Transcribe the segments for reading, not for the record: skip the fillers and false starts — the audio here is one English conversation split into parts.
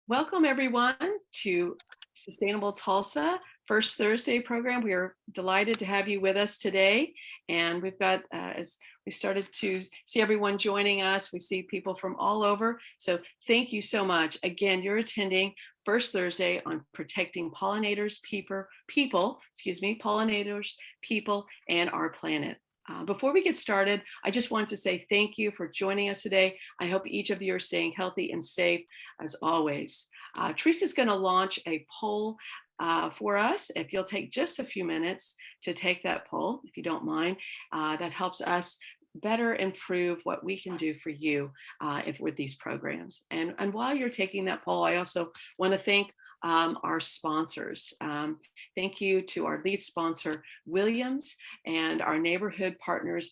Welcome everyone to Sustainable Tulsa First Thursday program. We are delighted to have you with us today. And we've got, as we started to see everyone joining us, we see people from all over. So thank you so much. Again, you're attending First Thursday on protecting pollinators, pollinators, people, and our planet. Before we get started, I just want to say thank you for joining us today. I hope each of you are staying healthy and safe as always. Teresa's going to launch a poll for us. If you'll take just a few minutes to take that poll, if you don't mind, that helps us better improve what we can do for you with these programs. And while you're taking that poll, I also want to thank our sponsors. Thank you to our lead sponsor, Williams, and our neighborhood partners,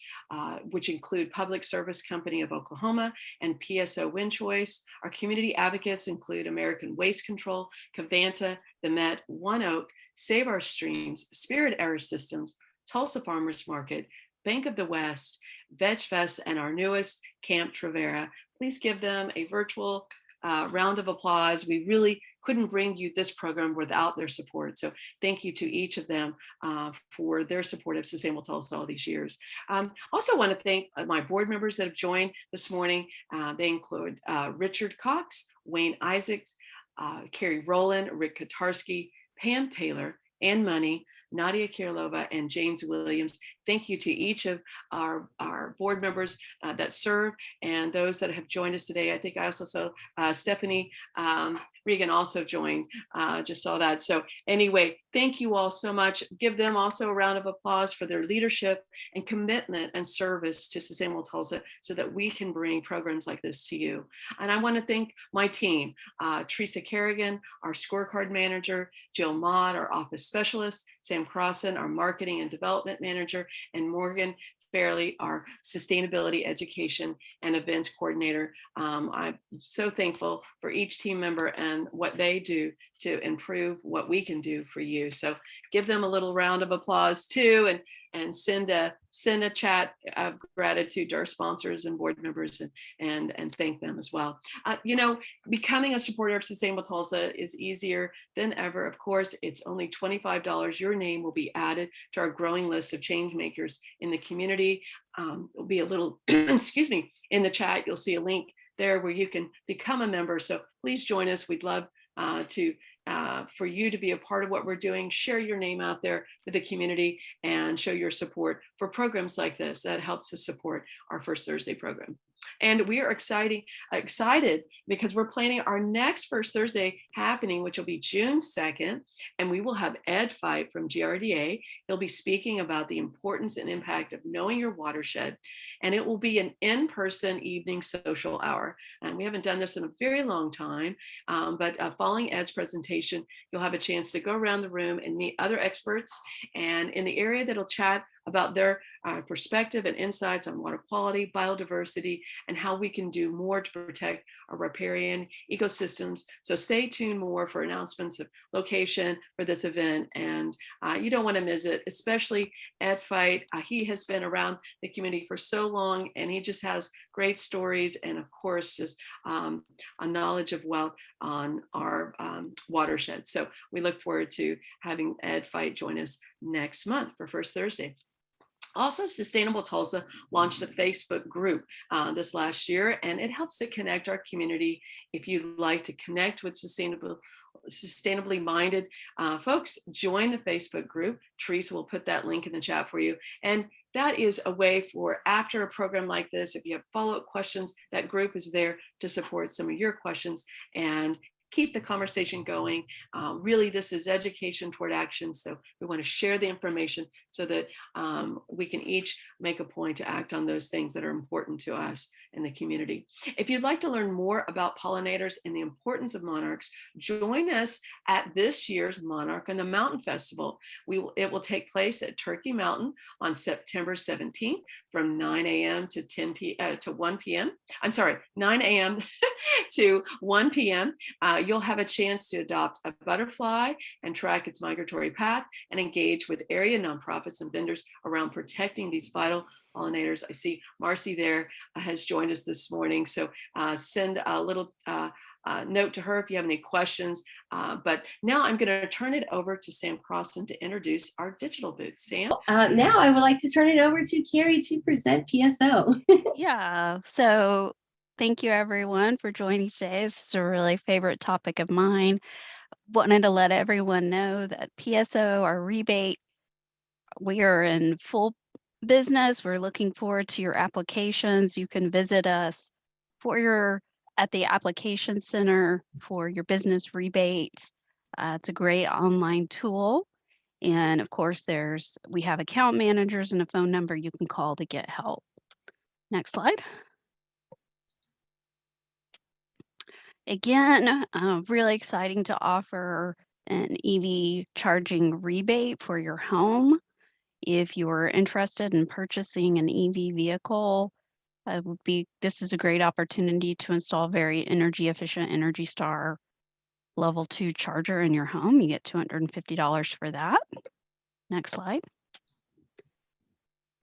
which include Public Service Company of Oklahoma and PSO Wind Choice. Our community advocates include American Waste Control, Cavanta, the Met, One Oak, Save Our Streams, Spirit Air Systems, Tulsa Farmers Market, Bank of the West, Vegfest, and our newest, Camp Trevera. Please give them a virtual round of applause. We really couldn't bring you this program without their support. So thank you to each of them for their support of Sustainable Tulsa all these years. Also want to thank my board members that have joined this morning. They include Richard Cox, Wayne Isaacs, Carrie Rowland, Rick Katarski, Pam Taylor, Ann Money, Nadia Kirilova, and James Williams. Thank you to each of our board members that serve and those that have joined us today. I think I also saw Stephanie Regan also joined, just saw that. So anyway, thank you all so much. Give them also a round of applause for their leadership and commitment and service to Sustainable Tulsa so that we can bring programs like this to you. And I want to thank my team, Teresa Kerrigan, our scorecard manager, Jill Maude, our office specialist, Sam Crossan, our marketing and development manager, and Morgan Fairley, our sustainability education and events coordinator. I'm so thankful for each team member and what they do to improve what we can do for you. So give them a little round of applause too, and send a chat of gratitude to our sponsors and board members and thank them as well. Becoming a supporter of Sustainable Tulsa is easier than ever. Of course, it's only $25. Your name will be added to our growing list of change makers in the community. It'll be a little, excuse me, in the chat, you'll see a link there where you can become a member. So please join us. We'd love for you to be a part of what we're doing. Share your name out there with the community and show your support for programs like this that helps to support our First Thursday program. And we are excited because we're planning our next First Thursday happening, which will be June 2nd. And we will have Ed Fight from GRDA. He'll be speaking about the importance and impact of knowing your watershed. And it will be an in-person evening social hour. And we haven't done this in a very long time, but following Ed's presentation, you'll have a chance to go around the room and meet other experts and in the area that'll chat about their perspective and insights on water quality, biodiversity, and how we can do more to protect our riparian ecosystems. So stay tuned more for announcements of location for this event. And you don't want to miss it, especially Ed Fight. He has been around the community for so long, and he just has great stories and of course, just a knowledge of wealth on our watershed. So we look forward to having Ed Fight join us next month for First Thursday. Also, Sustainable Tulsa launched a Facebook group this last year, and it helps to connect our community. If you'd like to connect with sustainably minded folks, join the Facebook group. Teresa will put that link in the chat for you. And that is a way for after a program like this, if you have follow-up questions, that group is there to support some of your questions and keep the conversation going. Really, this is education toward action. So we want to share the information so that we can each make a point to act on those things that are important to us in the community. If you'd like to learn more about pollinators and the importance of monarchs, join us at this year's Monarch on the Mountain Festival. It will take place at Turkey Mountain on September 17th from 9 a.m. to 1 p.m. I'm sorry, 9 a.m. to 1 p.m. You'll have a chance to adopt a butterfly and track its migratory path and engage with area nonprofits and vendors around protecting these vital pollinators. I see Marcy there has joined us this morning. So send a little note to her if you have any questions. But now I'm going to turn it over to Sam Crossan to introduce our digital booth. Sam? Now I would like to turn it over to Carrie to present PSO. Yeah, so thank you everyone for joining today. This is a really favorite topic of mine. Wanted to let everyone know that PSO, our rebate, we are in full business. We're looking forward to your applications. You can visit us at the application center for your business rebates. It's a great online tool. And of course, we have account managers and a phone number you can call to get help. Next slide. Again, really exciting to offer an EV charging rebate for your home. If you're interested in purchasing an EV vehicle, this is a great opportunity to install very energy efficient Energy Star level 2 charger in your home. You get $250 for that. Next slide.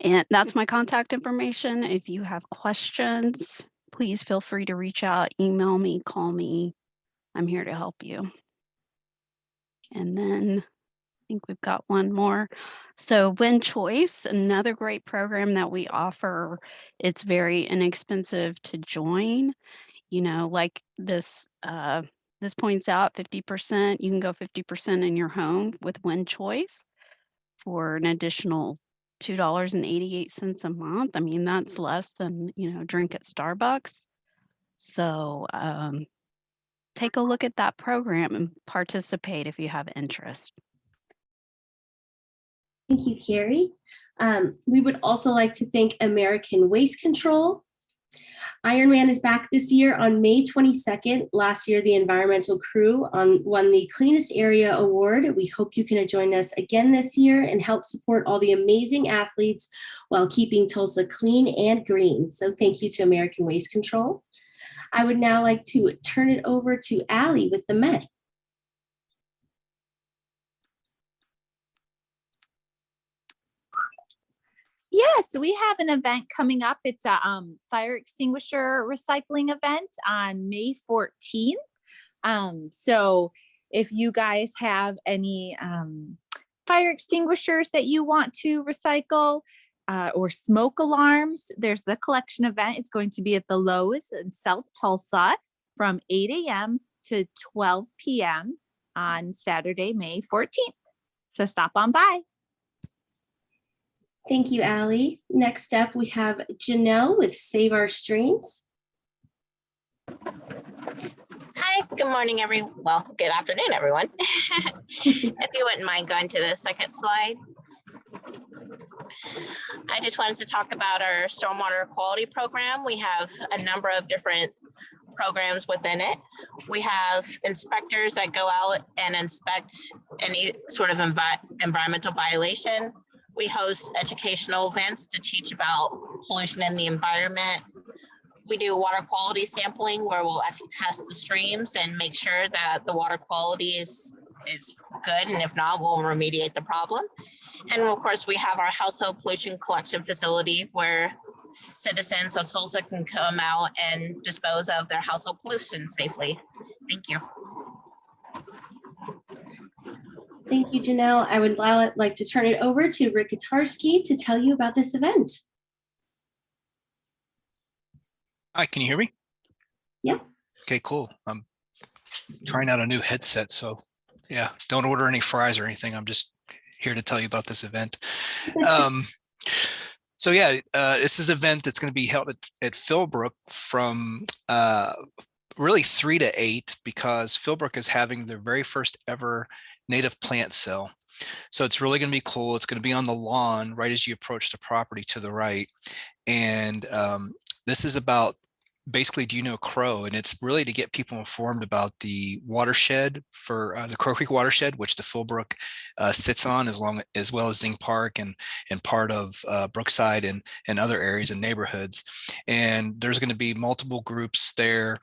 And that's my contact information. If you have questions, please feel free to reach out, email me, call me. I'm here to help you. And then I think we've got one more. So Win Choice, another great program that we offer. It's very inexpensive to join. You know, like this points out 50%, you can go 50% in your home with Win Choice for an additional $2.88 a month. I mean, that's less than, drink at Starbucks. So take a look at that program and participate if you have interest. Thank you, Carrie. We would also like to thank American Waste Control. Ironman is back this year on May 22nd. Last year, the environmental crew won the Cleanest Area Award. We hope you can join us again this year and help support all the amazing athletes while keeping Tulsa clean and green. So thank you to American Waste Control. I would now like to turn it over to Allie with the Met. Yes, we have an event coming up. It's a fire extinguisher recycling event on May 14th. So if you guys have any fire extinguishers that you want to recycle or smoke alarms, there's the collection event. It's going to be at the Lowe's in South Tulsa from 8 a.m. to 12 p.m. on Saturday, May 14th. So stop on by. Thank you, Allie. Next up, we have Janelle with Save Our Streams. Hi, good morning, good afternoon, everyone. If you wouldn't mind going to the second slide. I just wanted to talk about our stormwater quality program. We have a number of different programs within it. We have inspectors that go out and inspect any sort of environmental violation. We host educational events to teach about pollution in the environment. We do water quality sampling where we'll actually test the streams and make sure that the water quality is good. And if not, we'll remediate the problem. And of course, we have our household pollution collection facility where citizens of Tulsa can come out and dispose of their household pollution safely. Thank you. Thank you, Janelle. I would like to turn it over to Rick Katarski to tell you about this event. Hi, can you hear me? Yeah. Okay, cool. I'm trying out a new headset, so yeah, don't order any fries or anything. I'm just here to tell you about this event. So yeah, this is an event that's going to be held at Philbrook from really 3 to 8 because Philbrook is having their very first ever native plant sale. So it's really going to be cool. It's going to be on the lawn right as you approach the property to the right. And this is about basically, do you know Crow? And it's really to get people informed about the watershed for the Crow Creek watershed, which the Philbrook sits on, as well as Zing Park and part of Brookside and other areas and neighborhoods. And there's going to be multiple groups there.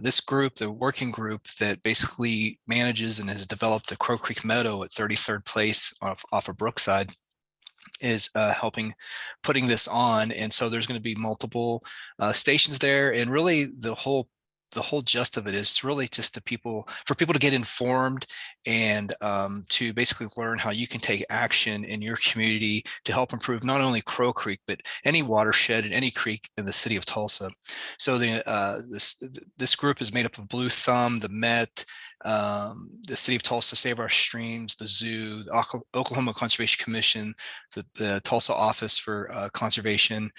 This group, the working group that basically manages and has developed the Crow Creek Meadow at 33rd Place off of Brookside, is helping putting this on. And so there's going to be multiple stations there. And really the whole the whole gist of it is really just for people to get informed and to basically learn how you can take action in your community to help improve not only Crow Creek, but any watershed and any creek in the city of Tulsa. So this group is made up of Blue Thumb, the Met, the City of Tulsa Save Our Streams, the Zoo, the Oklahoma Conservation Commission, the Tulsa Office for Conservation.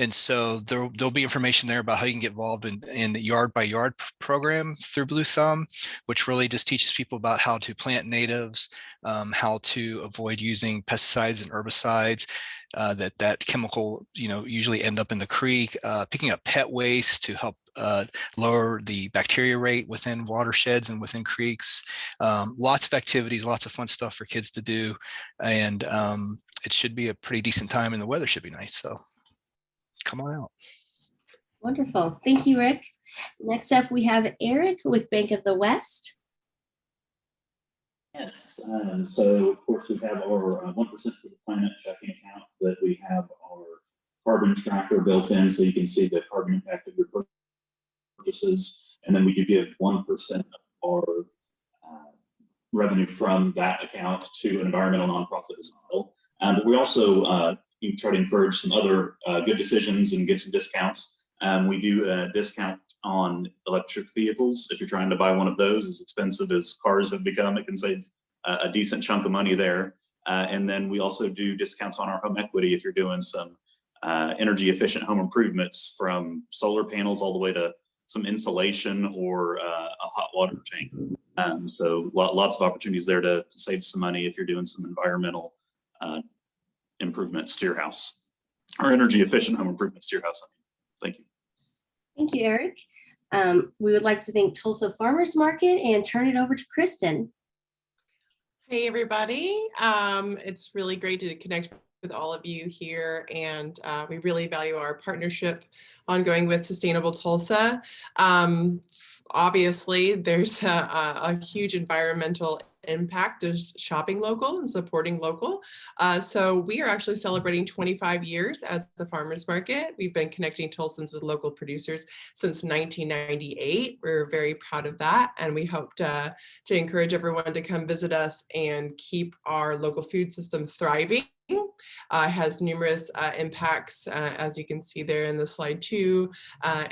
And so there'll be information there about how you can get involved in the yard by yard program through Blue Thumb, which really just teaches people about how to plant natives, how to avoid using pesticides and herbicides that chemical, usually end up in the creek, picking up pet waste to help lower the bacteria rate within watersheds and within creeks. Lots of activities, lots of fun stuff for kids to do. And it should be a pretty decent time and the weather should be nice. So come on out. Wonderful. Thank you, Rick. Next up, we have Eric with Bank of the West. Yes, so of course we have our 1% for the planet checking account that we have our carbon tracker built in so you can see the carbon impact of your purchases. And then we do give 1% of our revenue from that account to an environmental nonprofit as well. But we also try to encourage some other good decisions and give some discounts. We do a discount on electric vehicles. If you're trying to buy one of those, as expensive as cars have become, it can save a decent chunk of money there. And then we also do discounts on our home equity if you're doing some energy efficient home improvements, from solar panels all the way to some insulation or a hot water tank. So lots of opportunities there to save some money if you're doing some environmental improvements to your house, or energy efficient home improvements to your house. Thank you. Thank you, Eric. We would like to thank Tulsa Farmers Market and turn it over to Kristen. Hey, everybody. It's really great to connect with all of you here, and we really value our partnership ongoing with Sustainable Tulsa. Obviously, there's a huge environmental impact of shopping local and supporting local. So we are actually celebrating 25 years as the farmers market. We've been connecting Tulsans with local producers since 1998. We're very proud of that, and we hope to encourage everyone to come visit us and keep our local food system thriving. Has numerous impacts, as you can see there in the slide too,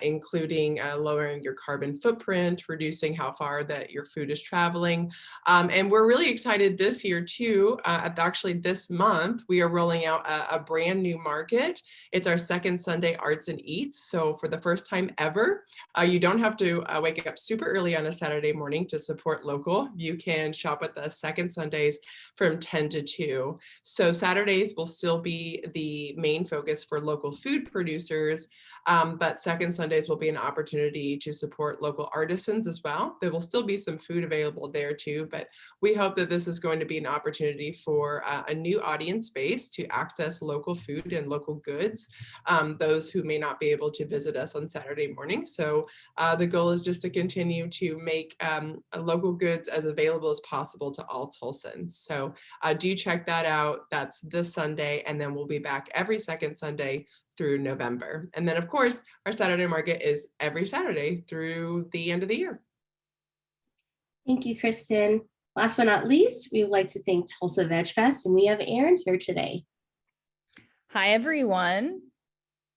including lowering your carbon footprint, reducing how far that your food is traveling. And we're really excited this year too. Actually this month, we are rolling out a brand new market. It's our second Sunday Arts and Eats. So for the first time ever, you don't have to wake up super early on a Saturday morning to support local. You can shop with us second Sundays from 10 to 2. So Saturdays will still be the main focus for local food producers, but second Sundays will be an opportunity to support local artisans as well. There will still be some food available there too, but we hope that this is going to be an opportunity for a new audience base to access local food and local goods, those who may not be able to visit us on Saturday morning. So the goal is just to continue to make local goods as available as possible to all Tulsans. So do check that out. That's this Sunday, and then we'll be back every second Sunday through November. And then of course, our Saturday market is every Saturday through the end of the year. Thank you, Kristen. Last but not least, we would like to thank Tulsa Vegfest, and we have Erin here today. Hi, everyone.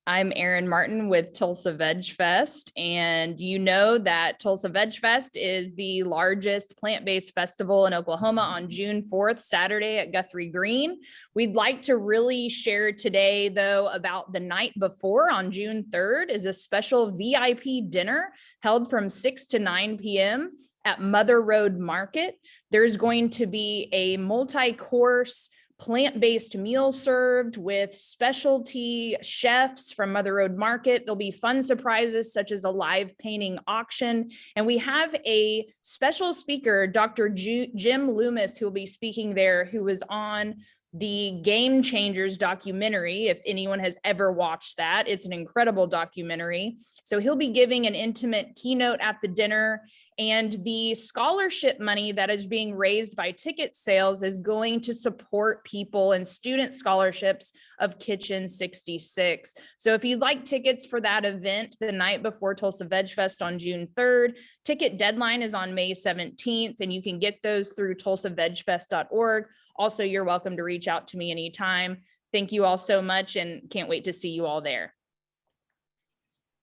I'm Erin Martin with Tulsa Vegfest, and you know that Tulsa Vegfest is the largest plant-based festival in Oklahoma on June 4th, Saturday at Guthrie Green. We'd like to really share today, though, about the night before on June 3rd is a special VIP dinner held from 6 to 9 p.m. at Mother Road Market. There's going to be a multi-course plant-based meal served with specialty chefs from Mother Road Market. There'll be fun surprises such as a live painting auction. And we have a special speaker, Dr. Jim Loomis, who will be speaking there, who was on the Game Changers documentary, if anyone has ever watched that. It's an incredible documentary. So he'll be giving an intimate keynote at the dinner, and the scholarship money that is being raised by ticket sales is going to support people and student scholarships of Kitchen 66. So if you'd like tickets for that event the night before Tulsa Vegfest on June 3rd, ticket deadline is on May 17th, and you can get those through tulsavegfest.org. Also, you're welcome to reach out to me anytime. Thank you all so much, and can't wait to see you all there.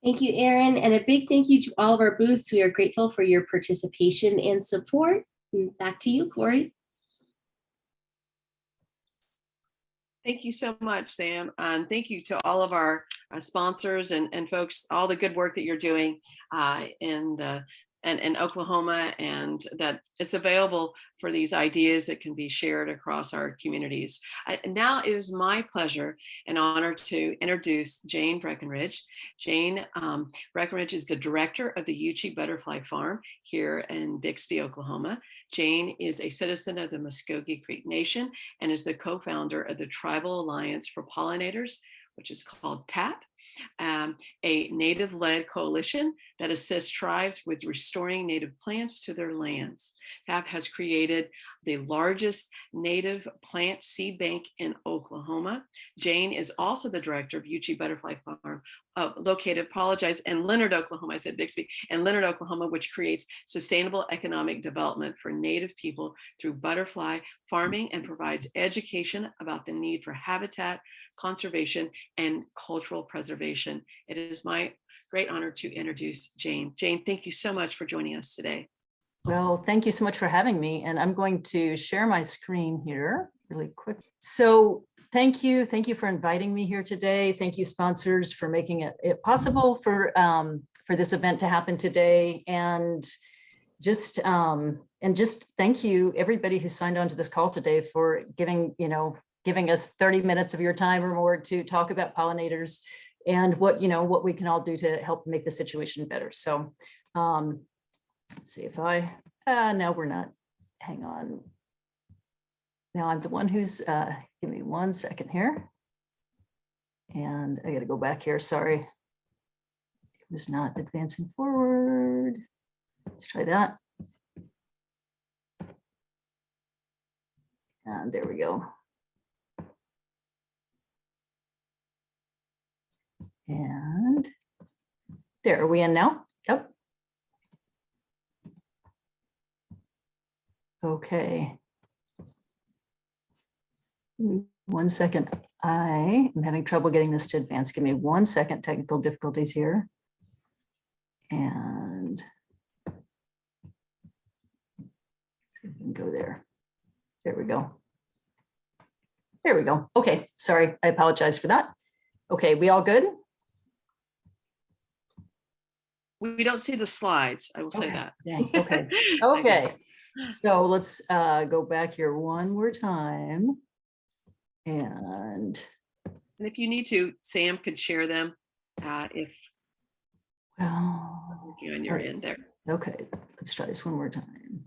Thank you, Erin, and a big thank you to all of our booths. We are grateful for your participation and support. And back to you, Corey. Thank you so much, Sam. And thank you to all of our sponsors and folks, all the good work that you're doing in Oklahoma, and that it's available for these ideas that can be shared across our communities. Now it is my pleasure and honor to introduce Jane Breckenridge. Jane Breckenridge is the director of the Uchee Butterfly Farm here in Bixby, Oklahoma. Jane is a citizen of the Muskogee Creek Nation and is the co-founder of the Tribal Alliance for Pollinators, which is called TAP, a native-led coalition that assists tribes with restoring native plants to their lands. TAP has created the largest native plant seed bank in Oklahoma. Jane is also the director of Uchee Butterfly Farm, located, in Leonard, Oklahoma. I said Bixby, and Leonard, Oklahoma, which creates sustainable economic development for native people through butterfly farming and provides education about the need for habitat conservation and cultural preservation. It is my great honor to introduce Jane. Jane, thank you so much for joining us today. Well, thank you so much for having me. And I'm going to share my screen here really quick. So thank you for inviting me here today. Thank you, sponsors, for making it possible for this event to happen today. And just thank you, everybody who signed on to this call today, for giving us 30 minutes of your time or more to talk about pollinators and what we can all do to help make the situation better. So let's see if now we're not, hang on. Now I'm the one who's, give me 1 second here. And I got to go back here, sorry. It was not advancing forward. Let's try that. And there we go. And there, are we in now? Yep. Okay. 1 second. I am having trouble getting this to advance. Give me 1 second, technical difficulties here. And see if we can go there. There we go. There we go. Okay, sorry, I apologize for that. Okay, we all good? We don't see the slides, I will say that. Dang, okay. Okay, so let's go back here one more time. And if you need to, Sam could share them if on your end there. Okay, let's try this one more time.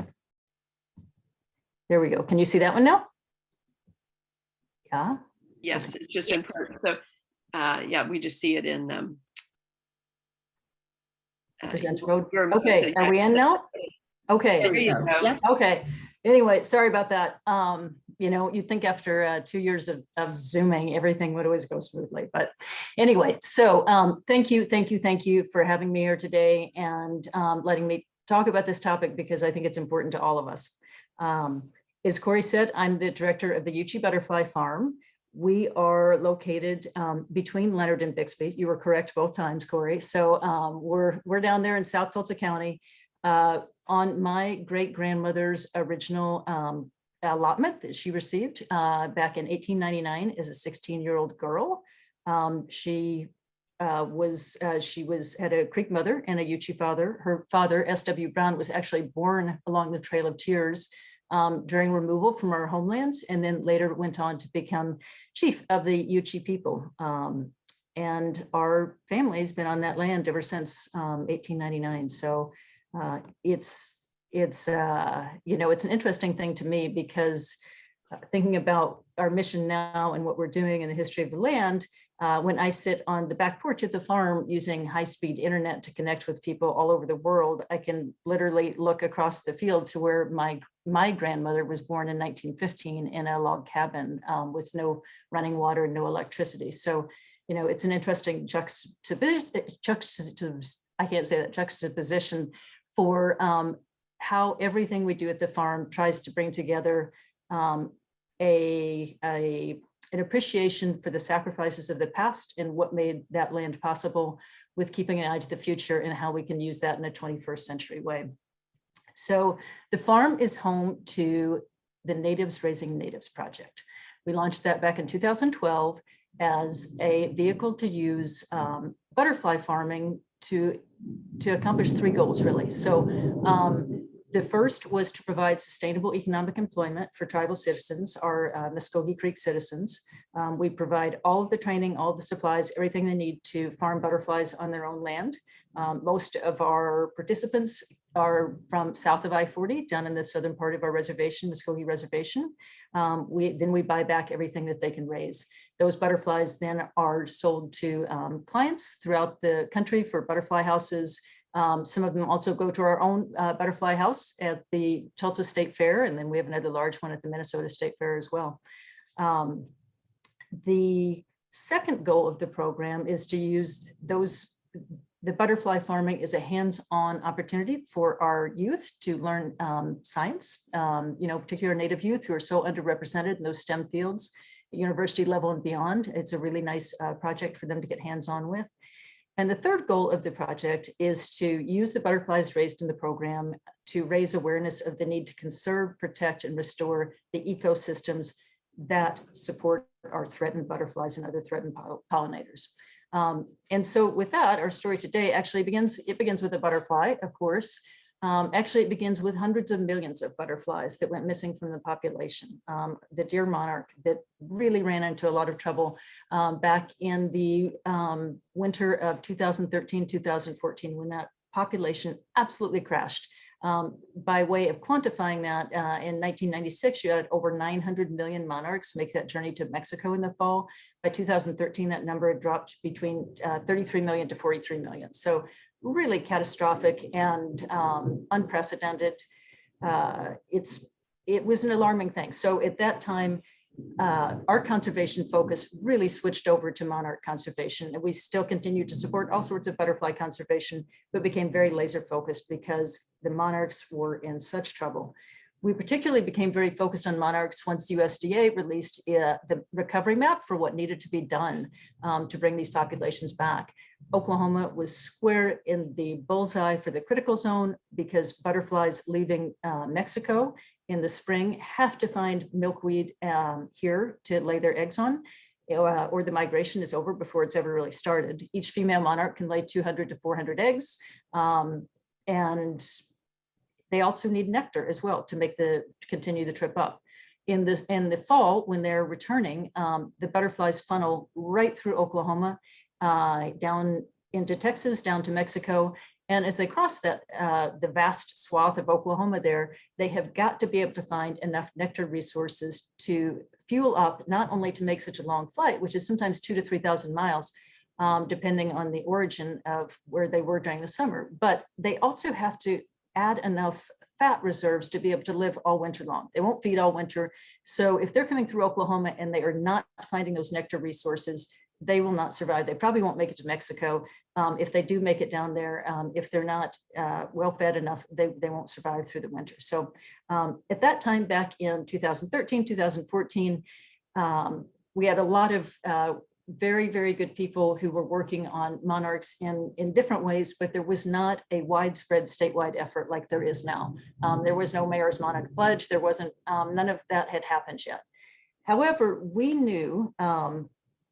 There we go. Can you see that one now? Yeah. Yes, okay. It's just in person. So yeah, we just see it in present mode. Okay, are we in now? Okay. There you go. Yep. Okay. Anyway, sorry about that. You'd think after 2 years of Zooming, everything would always go smoothly. But anyway, so thank you for having me here today and letting me talk about this topic, because I think it's important to all of us. As Corey said, I'm the director of the Uchee Butterfly Farm. We are located between Leonard and Bixby. You were correct both times, Corey. So we're down there in South Tulsa County. On my great-grandmother's original allotment that she received back in 1899 as a 16-year-old girl. She had a Creek mother and a Uchee father. Her father, S.W. Brown, was actually born along the Trail of Tears during removal from our homelands, and then later went on to become chief of the Uchee people. And our family's been on that land ever since 1899. So it's an interesting thing to me, because thinking about our mission now and what we're doing in the history of the land, when I sit on the back porch at the farm using high-speed internet to connect with people all over the world, I can literally look across the field to where my grandmother was born in 1915 in a log cabin with no running water, no electricity. So, you know, it's an interesting juxtaposition for how everything we do at the farm tries to bring together an appreciation for the sacrifices of the past and what made that land possible, with keeping an eye to the future and how we can use that in a 21st century way. So the farm is home to the Natives Raising Natives project. We launched that back in 2012 as a vehicle to use butterfly farming to accomplish 3 goals, really. So the first was to provide sustainable economic employment for tribal citizens, our Muskogee Creek citizens. We provide all of the training, all of the supplies, everything they need to farm butterflies on their own land. Most of our participants are from south of I-40, down in the southern part of our reservation, Muskogee Reservation. Then we buy back everything that they can raise. Those butterflies then are sold to clients throughout the country for butterfly houses. Some of them also go to our own butterfly house at the Tulsa State Fair, and then we have another large one at the Minnesota State Fair as well. The second goal of the program is to use the butterfly farming is a hands-on opportunity for our youth to learn science, you know, particularly Native youth who are so underrepresented in those STEM fields, university level and beyond. It's a really nice project for them to get hands-on with. And the third goal of the project is to use the butterflies raised in the program to raise awareness of the need to conserve, protect, and restore the ecosystems that support our threatened butterflies and other threatened pollinators. And so with that, our story today actually begins with a butterfly, of course. Actually, it begins with hundreds of millions of butterflies that went missing from the population. The Deer Monarch that really ran into a lot of trouble back in the winter of 2013, 2014, when that population absolutely crashed. By way of quantifying that, in 1996, you had over 900 million monarchs make that journey to Mexico in the fall. By 2013, that number had dropped between 33 million to 43 million. So really catastrophic and unprecedented. It was an alarming thing. So at that time, our conservation focus really switched over to monarch conservation, and we still continue to support all sorts of butterfly conservation, but became very laser focused because the monarchs were in such trouble. We particularly became very focused on monarchs once USDA released the recovery map for what needed to be done to bring these populations back. Oklahoma was square in the bullseye for the critical zone because butterflies leaving Mexico in the spring have to find milkweed here to lay their eggs on, or the migration is over before it's ever really started. Each female monarch can lay 200 to 400 eggs, and they also need nectar as well to continue the trip up. In the fall, when they're returning, the butterflies funnel right through Oklahoma, down into Texas, down to Mexico. And as they cross that, the vast swath of Oklahoma there, they have got to be able to find enough nectar resources to fuel up, not only to make such a long flight, which is sometimes 2,000 to 3,000 miles, depending on the origin of where they were during the summer, but they also have to add enough fat reserves to be able to live all winter long. They won't feed all winter. So if they're coming through Oklahoma and they are not finding those nectar resources, they will not survive. They probably won't make it to Mexico. If they do make it down there, if they're not well fed enough, they won't survive through the winter. So at that time, back in 2013, 2014, we had a lot of very, very good people who were working on monarchs in different ways, but there was not a widespread statewide effort like there is now. There was no mayor's monarch pledge. There wasn't, none of that had happened yet. However, we knew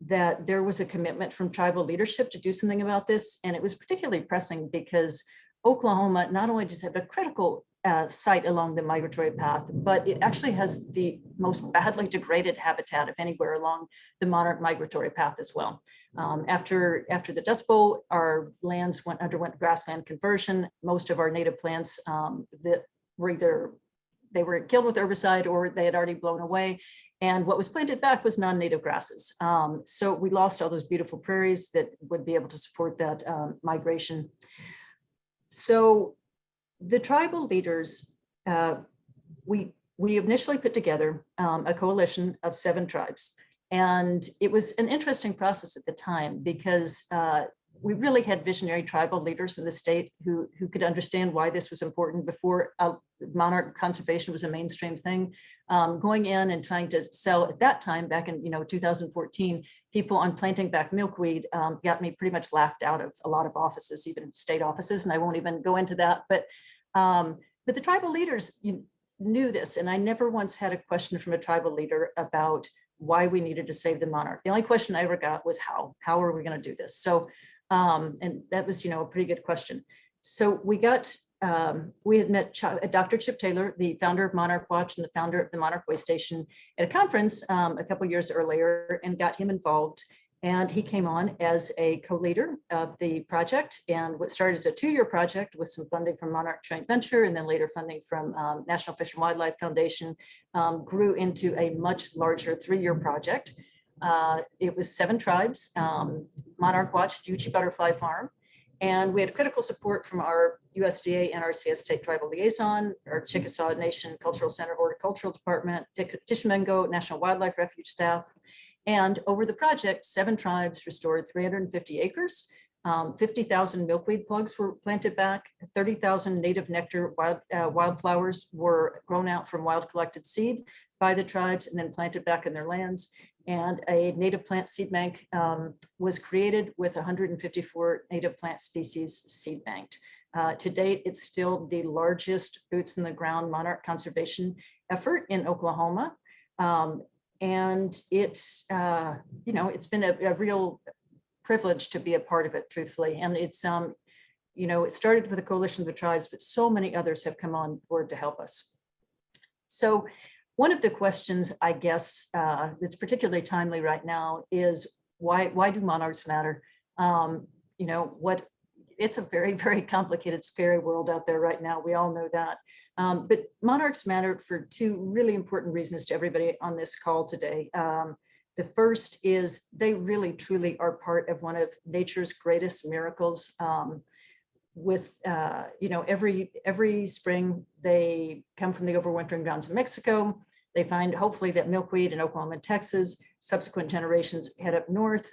that there was a commitment from tribal leadership to do something about this. And it was particularly pressing because Oklahoma not only does have a critical site along the migratory path, but it actually has the most badly degraded habitat of anywhere along the monarch migratory path as well. After the Dust Bowl, our lands underwent grassland conversion. Most of our native plants that were either they were killed with herbicide or they had already blown away. And what was planted back was non-native grasses. So we lost all those beautiful prairies that would be able to support that migration. So the tribal leaders, we initially put together a coalition of 7 tribes. And it was an interesting process at the time because we really had visionary tribal leaders in the state who could understand why this was important before monarch conservation was a mainstream thing. Going in and trying to sell at that time, back in 2014, people on planting back milkweed got me pretty much laughed out of a lot of offices, even state offices, and I won't even go into that. But the tribal leaders knew this, and I never once had a question from a tribal leader about why we needed to save the monarch. The only question I ever got was how are we going to do this? So, and that was, a pretty good question. So we had met Dr. Chip Taylor, the founder of Monarch Watch and the founder of the Monarch Way Station, at a conference a couple years earlier, and got him involved. And he came on as a co-leader of the project, and what started as a 2-year project with some funding from Monarch Joint Venture and then later funding from National Fish and Wildlife Foundation, grew into a much larger 3-year project. It was 7 tribes, Monarch Watch, Juchi Butterfly Farm, and we had critical support from our USDA NRCS State Tribal Liaison, our Chickasaw Nation Cultural Center Horticultural Department, Tishomingo National Wildlife Refuge staff. And over the project, 7 tribes restored 350 acres, 50,000 milkweed plugs were planted back, 30,000 native nectar wildflowers were grown out from wild collected seed by the tribes and then planted back in their lands. And a native plant seed bank was created with 154 native plant species seed banked. To date, it's still the largest boots in the ground monarch conservation effort in Oklahoma. And it's, it's been a real privilege to be a part of it, truthfully. And it's, it started with a coalition of the tribes, but so many others have come on board to help us. So one of the questions, I guess, that's particularly timely right now is why do monarchs matter? It's a very, very complicated, scary world out there right now. We all know that. But monarchs matter for 2 really important reasons to everybody on this call today. The first is they really, truly are part of one of nature's greatest miracles. Every spring, they come from the overwintering grounds of Mexico. They find hopefully that milkweed in Oklahoma and Texas. Subsequent generations head up north.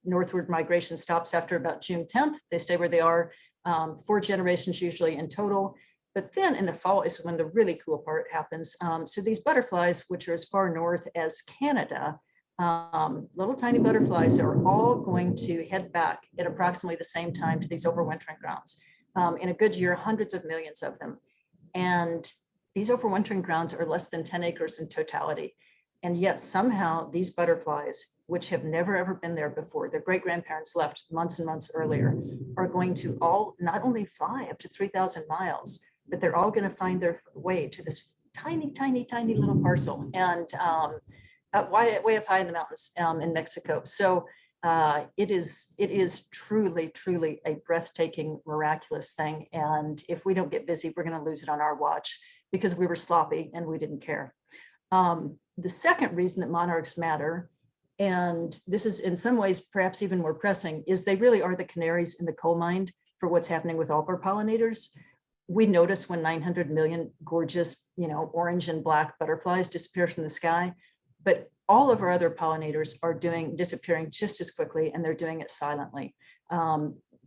Northward migration stops after about June 10th. They stay where they are, 4 generations usually in total. But then in the fall is when the really cool part happens. So these butterflies, which are as far north as Canada, little tiny butterflies, are all going to head back at approximately the same time to these overwintering grounds. In a good year, hundreds of millions of them. And these overwintering grounds are less than 10 acres in totality. And yet somehow these butterflies, which have never ever been there before, their great grandparents left months and months earlier, are going to all not only fly up to 3,000 miles, but they're all going to find their way to this tiny, tiny, tiny little parcel, and way up high in the mountains in Mexico. So it is truly, truly a breathtaking, miraculous thing. And if we don't get busy, we're going to lose it on our watch because we were sloppy and we didn't care. The second reason that monarchs matter, and this is in some ways perhaps even more pressing, is they really are the canaries in the coal mine for what's happening with all of our pollinators. We notice when 900 million gorgeous, orange and black butterflies disappear from the sky, but all of our other pollinators are disappearing just as quickly, and they're doing it silently,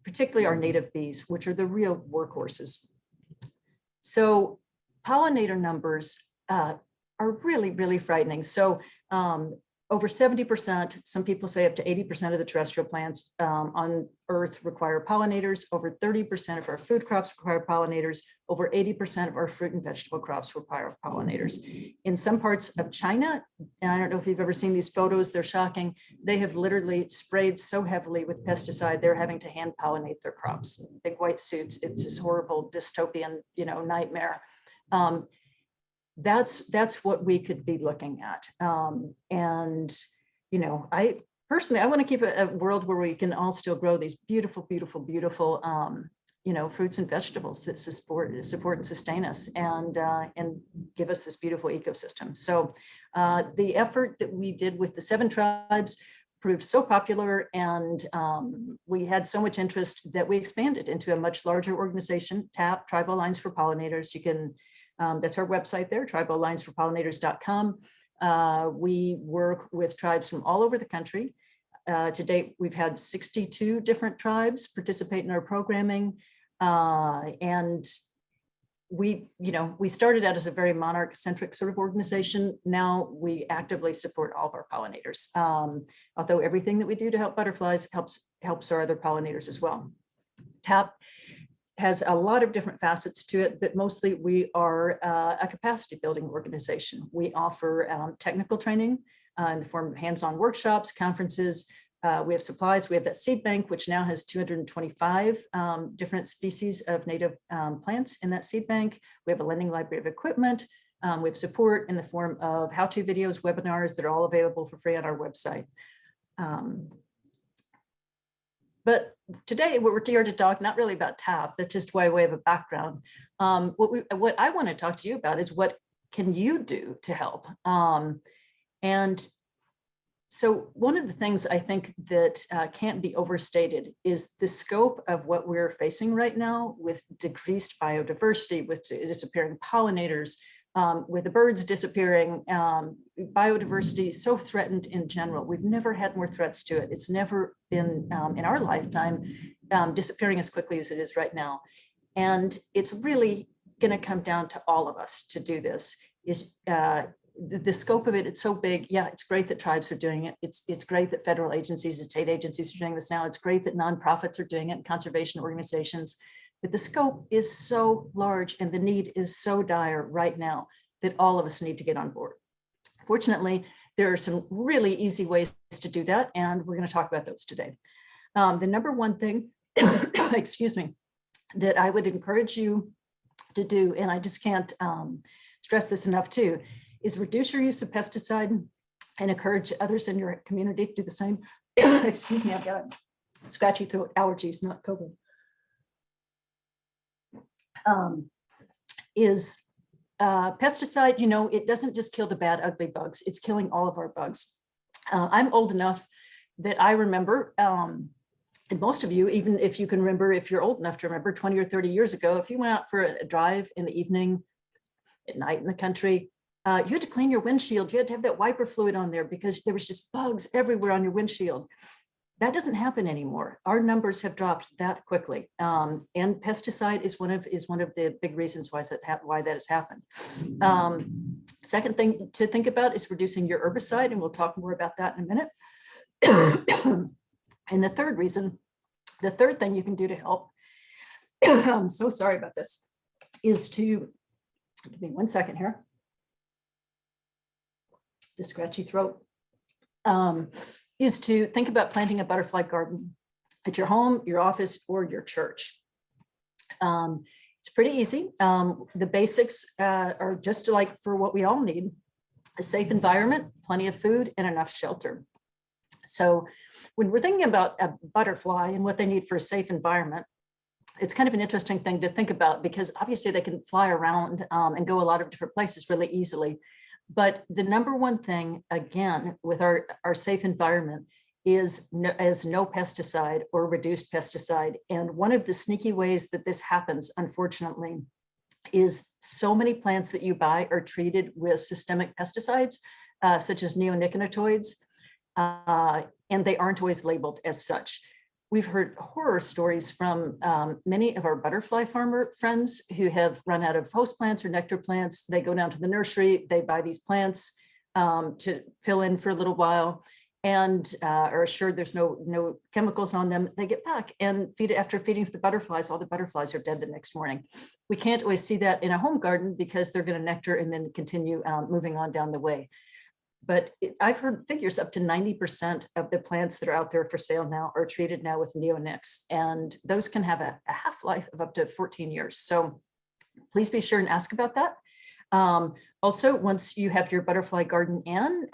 particularly our native bees, which are the real workhorses. So pollinator numbers are really, really frightening. So over 70%, some people say up to 80% of the terrestrial plants on Earth require pollinators. Over 30% of our food crops require pollinators. Over 80% of our fruit and vegetable crops require pollinators. In some parts of China, and I don't know if you've ever seen these photos, they're shocking. They have literally sprayed so heavily with pesticide, they're having to hand pollinate their crops. Big white suits, it's this horrible dystopian, nightmare. That's what we could be looking at. I want to keep a world where we can all still grow these beautiful, beautiful, beautiful fruits and vegetables that support and sustain us and give us this beautiful ecosystem. So the effort that we did with the 7 tribes proved so popular, and we had so much interest that we expanded into a much larger organization, TAP, Tribal Alliance for Pollinators. You can, that's our website there, tribalallianceforpollinators.com. We work with tribes from all over the country. To date, we've had 62 different tribes participate in our programming. And we started out as a very monarch centric sort of organization. Now we actively support all of our pollinators. Although everything that we do to help butterflies helps our other pollinators as well. TAP has a lot of different facets to it, but mostly we are a capacity building organization. We offer technical training in the form of hands-on workshops, conferences. We have supplies. We have that seed bank, which now has 225 different species of native plants in that seed bank. We have a lending library of equipment. We have support in the form of how-to videos, webinars that are all available for free on our website. But today we're here to talk not really about TAP, that's just by way of a background. What I want to talk to you about is what can you do to help? And so one of the things I think that can't be overstated is the scope of what we're facing right now with decreased biodiversity, with disappearing pollinators, with the birds disappearing, biodiversity so threatened in general. We've never had more threats to it. It's never been in our lifetime disappearing as quickly as it is right now. And it's really going to come down to all of us to do this. The scope of it, it's so big. Yeah, it's great that tribes are doing it. It's great that federal agencies and state agencies are doing this now. It's great that nonprofits are doing it and conservation organizations. But the scope is so large and the need is so dire right now that all of us need to get on board. Fortunately, there are some really easy ways to do that, and we're going to talk about those today. The number one thing, excuse me, that I would encourage you to do, and I just can't stress this enough too, is reduce your use of pesticide and encourage others in your community to do the same. Excuse me, I've got a scratchy throat, allergies, not COVID. Pesticide, it doesn't just kill the bad, ugly bugs, it's killing all of our bugs. I'm old enough that I remember, and most of you, even if you can remember, if you're old enough to remember 20 or 30 years ago, if you went out for a drive in the evening, at night in the country, you had to clean your windshield. You had to have that wiper fluid on there because there was just bugs everywhere on your windshield. That doesn't happen anymore. Our numbers have dropped that quickly. And pesticide is one of the big reasons why that has happened. Second thing to think about is reducing your herbicide, and we'll talk more about that in a minute. And the third thing you can do to help, I'm so sorry about this, is to, give me 1 second here, the scratchy throat, is to think about planting a butterfly garden at your home, your office, or your church. It's pretty easy. The basics are just like for what we all need: a safe environment, plenty of food, and enough shelter. So when we're thinking about a butterfly and what they need for a safe environment, it's kind of an interesting thing to think about, because obviously they can fly around and go a lot of different places really easily. But the number one thing, again, with our safe environment is no pesticide or reduced pesticide. And one of the sneaky ways that this happens, unfortunately, is so many plants that you buy are treated with systemic pesticides, such as neonicotinoids, and they aren't always labeled as such. We've heard horror stories from many of our butterfly farmer friends who have run out of host plants or nectar plants. They go down to the nursery, they buy these plants to fill in for a little while, and are assured there's no chemicals on them. They get back and after feeding the butterflies, all the butterflies are dead the next morning. We can't always see that in a home garden because they're going to nectar and then continue moving on down the way. But I've heard figures up to 90% of the plants that are out there for sale now are treated now with neonics, and those can have a half-life of up to 14 years. So please be sure and ask about that. Also, once you have your butterfly garden in,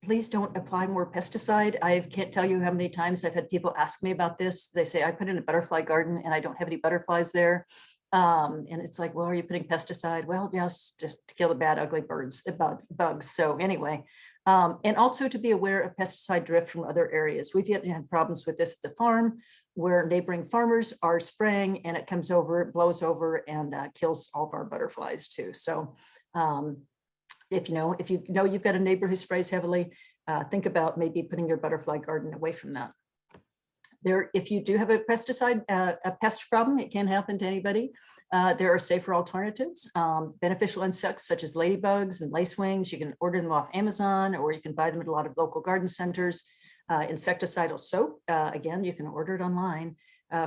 please don't apply more pesticide. I can't tell you how many times I've had people ask me about this. They say, I put in a butterfly garden and I don't have any butterflies there. And it's like, well, are you putting pesticide? Well, yes, just to kill the bad, ugly birds, bugs. So anyway, and also to be aware of pesticide drift from other areas. We've yet had problems with this at the farm where neighboring farmers are spraying and it comes over, it blows over and kills all of our butterflies too. So if you know you've got a neighbor who sprays heavily, think about maybe putting your butterfly garden away from that. If you do have a pesticide, a pest problem, it can happen to anybody. There are safer alternatives. Beneficial insects such as ladybugs and lacewings, you can order them off Amazon or you can buy them at a lot of local garden centers. Insecticidal soap, again, you can order it online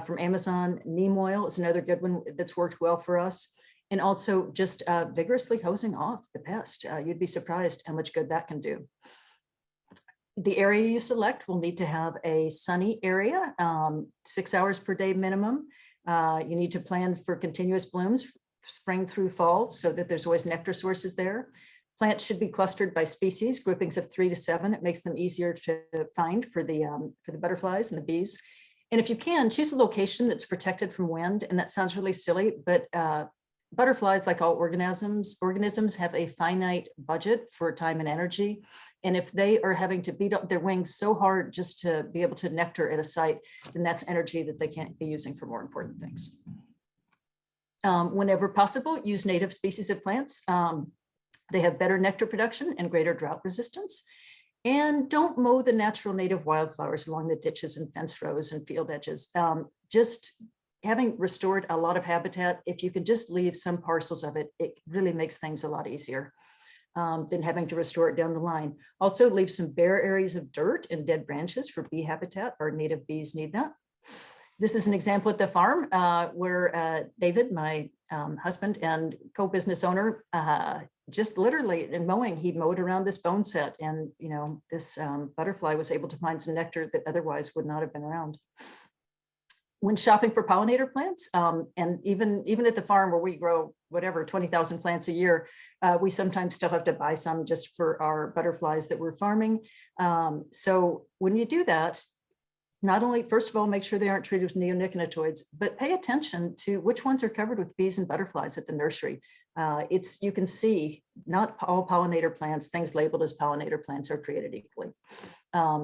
from Amazon. Neem oil is another good one that's worked well for us. And also just vigorously hosing off the pest. You'd be surprised how much good that can do. The area you select will need to have a sunny area, 6 hours per day minimum. You need to plan for continuous blooms, spring through fall, so that there's always nectar sources there. Plants should be clustered by species, groupings of 3 to 7. It makes them easier to find for the butterflies and the bees. And if you can, choose a location that's protected from wind. And that sounds really silly, but butterflies, like all organisms have a finite budget for time and energy. And if they are having to beat up their wings so hard just to be able to nectar at a site, then that's energy that they can't be using for more important things. Whenever possible, use native species of plants. They have better nectar production and greater drought resistance. And don't mow the natural native wildflowers along the ditches and fence rows and field edges. Just having restored a lot of habitat, if you can just leave some parcels of it, it really makes things a lot easier than having to restore it down the line. Also leave some bare areas of dirt and dead branches for bee habitat. Our native bees need that. This is an example at the farm where David, my husband and co-business owner, just literally in mowing, he mowed around this bone set and this butterfly was able to find some nectar that otherwise would not have been around. When shopping for pollinator plants, and even at the farm where we grow whatever 20,000 plants a year, we sometimes still have to buy some just for our butterflies that we're farming. So when you do that, not only, first of all, make sure they aren't treated with neonicotinoids, but pay attention to which ones are covered with bees and butterflies at the nursery. You can see not all pollinator plants, things labeled as pollinator plants, are created equally.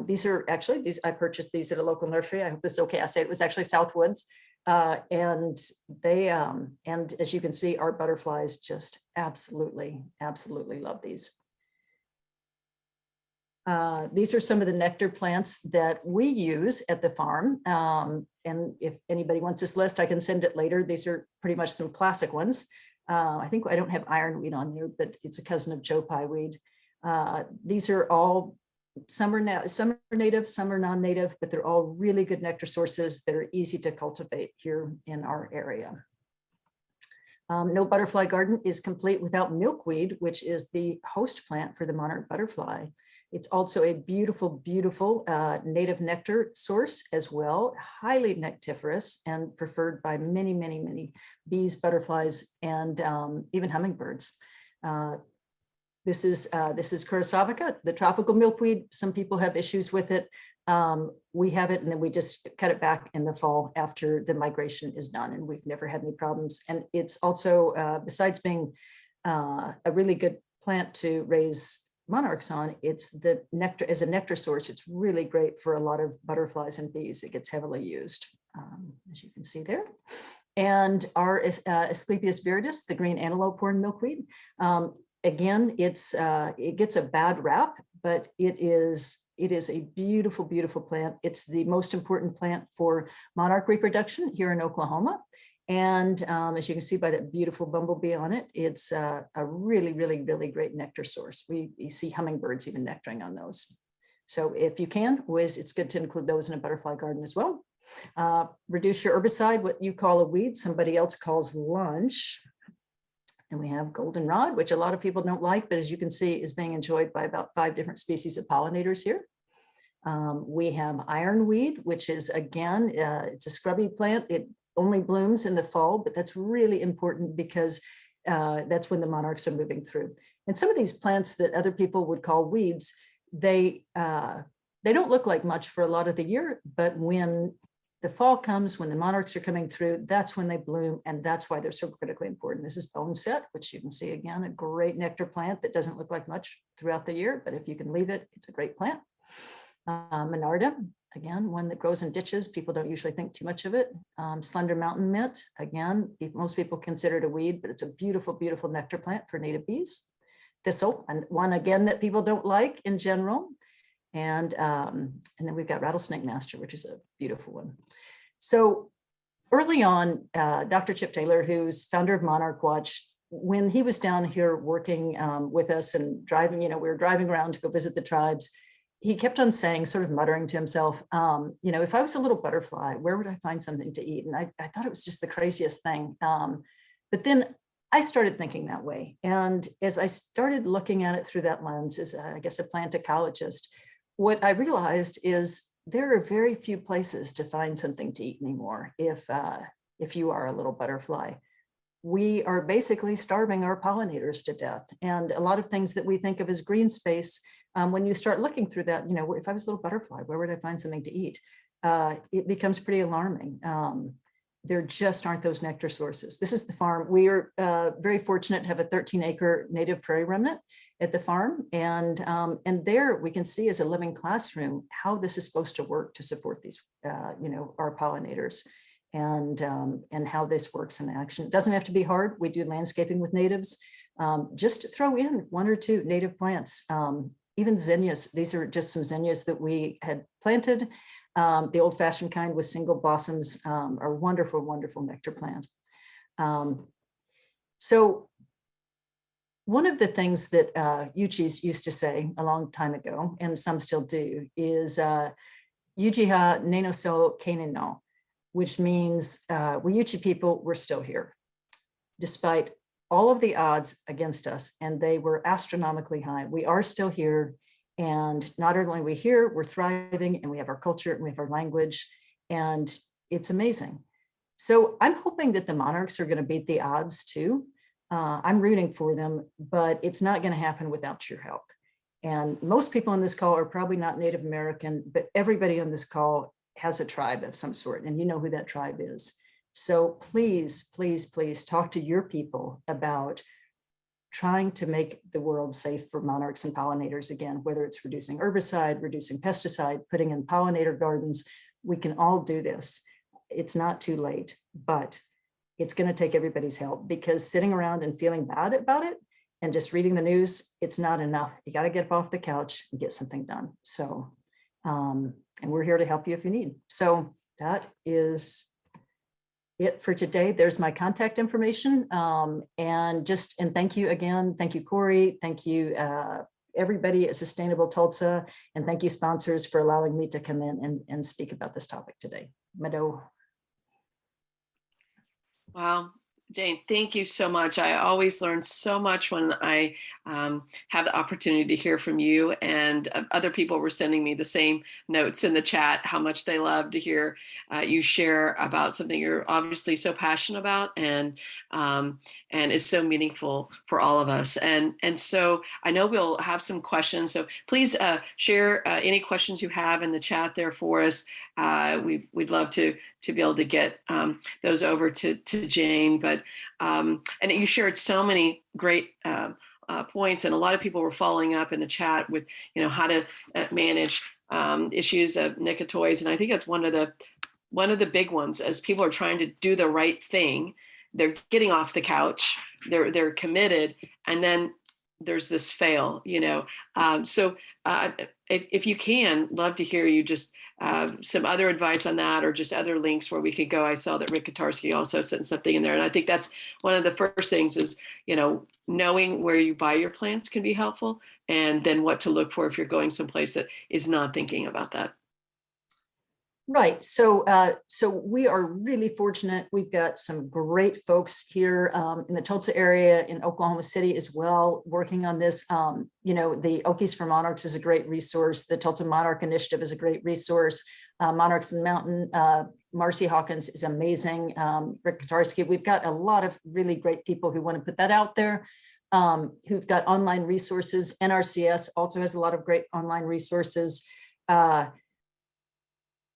These are actually, I purchased these at a local nursery. I hope this is okay. I say it was actually Southwoods. And as you can see, our butterflies just absolutely love these. These are some of the nectar plants that we use at the farm. And if anybody wants this list, I can send it later. These are pretty much some classic ones. I think I don't have ironweed on here, but it's a cousin of Joe Pye weed. These are all, some are native, some are non-native, but they're all really good nectar sources that are easy to cultivate here in our area. No butterfly garden is complete without milkweed, which is the host plant for the monarch butterfly. It's also a beautiful native nectar source as well, highly nectiferous and preferred by many bees, butterflies, and even hummingbirds. This is Kurosawa, the tropical milkweed. Some people have issues with it. We have it, and then we just cut it back in the fall after the migration is done, and we've never had any problems. And it's also, besides being a really good plant to raise monarchs on, it's the nectar as a nectar source. It's really great for a lot of butterflies and bees. It gets heavily used, as you can see there. And our Asclepias viridis, the green antelope horn milkweed. Again, it gets a bad rap, but it is a beautiful plant. It's the most important plant for monarch reproduction here in Oklahoma. And as you can see by that beautiful bumblebee on it, it's a really great nectar source. You see hummingbirds even nectaring on those. So if you can, it's good to include those in a butterfly garden as well. Reduce your herbicide, what you call a weed, somebody else calls lunch. And we have goldenrod, which a lot of people don't like, but as you can see is being enjoyed by about 5 different species of pollinators here. We have ironweed, which is, again, it's a scrubby plant. It only blooms in the fall, but that's really important because that's when the monarchs are moving through. And some of these plants that other people would call weeds, they don't look like much for a lot of the year, but when the fall comes, when the monarchs are coming through, that's when they bloom, and that's why they're so critically important. This is boneset, which you can see again, a great nectar plant that doesn't look like much throughout the year, but if you can leave it, it's a great plant. Monarda, again, one that grows in ditches. People don't usually think too much of it. Slender mountain mint, again, most people consider it a weed, but it's a beautiful, beautiful nectar plant for native bees. Thistle, and one again that people don't like in general. And then we've got rattlesnake master, which is a beautiful one. So early on, Dr. Chip Taylor, who's founder of Monarch Watch, when he was down here working with us and driving, we were driving around to go visit the tribes, he kept on saying, sort of muttering to himself, if I was a little butterfly, where would I find something to eat? And I thought it was just the craziest thing. But then I started thinking that way. And as I started looking at it through that lens, as I guess a plant ecologist, what I realized is there are very few places to find something to eat anymore if you are a little butterfly. We are basically starving our pollinators to death. And a lot of things that we think of as green space, when you start looking through that, if I was a little butterfly, where would I find something to eat? It becomes pretty alarming. There just aren't those nectar sources. This is the farm. We are very fortunate to have a 13-acre native prairie remnant at the farm. And there we can see as a living classroom how this is supposed to work to support these, our pollinators, and how this works in action. It doesn't have to be hard. We do landscaping with natives. Just throw in 1 or 2 native plants. Even zinnias, these are just some zinnias that we had planted. The old-fashioned kind with single blossoms are wonderful, wonderful nectar plant. So one of the things that Uchis used to say a long time ago, and some still do, is Ujiha Nenoso Kenino, which means we Uchi people, we're still here, despite all of the odds against us, and they were astronomically high. We are still here, and not only are we here, we're thriving, and we have our culture, and we have our language, and it's amazing. So I'm hoping that the monarchs are going to beat the odds too. I'm rooting for them, but it's not going to happen without your help. And most people on this call are probably not Native American, but everybody on this call has a tribe of some sort, and you know who that tribe is. So please, please, please talk to your people about trying to make the world safe for monarchs and pollinators again, whether it's reducing herbicide, reducing pesticide, putting in pollinator gardens. We can all do this. It's not too late, but it's going to take everybody's help, because sitting around and feeling bad about it and just reading the news, it's not enough. You got to get up off the couch and get something done. So, and we're here to help you if you need. So that is it for today. There's my contact information. And thank you again. Thank you, Corey. Thank you, everybody at Sustainable Tulsa. And thank you, sponsors, for allowing me to come in and speak about this topic today. Mado. Wow, Jane, thank you so much. I always learn so much when I have the opportunity to hear from you, and other people were sending me the same notes in the chat, how much they love to hear you share about something you're obviously so passionate about, and is so meaningful for all of us. And so I know we'll have some questions, so please share any questions you have in the chat there for us. We'd love to be able to get those over to Jane. But and you shared so many great points, and a lot of people were following up in the chat with how to manage issues of nicotinoids, and I think that's one of the big ones. As people are trying to do the right thing, they're getting off the couch, they're committed, and then there's this fail. So if you can, love to hear you just some other advice on that, or just other links where we could go. I saw that Rick Katarski also sent something in there, and I think that's one of the first things is knowing where you buy your plants can be helpful, and then what to look for if you're going someplace that is not thinking about that. Right. So we are really fortunate. We've got some great folks here in the Tulsa area, in Oklahoma City as well, working on this. The Okies for Monarchs is a great resource. The Tulsa Monarch Initiative is a great resource. Monarchs in the Mountain, Marcy Hawkins is amazing. Rick Katarski. We've got a lot of really great people who want to put that out there. who've got online resources. NRCS also has a lot of great online resources.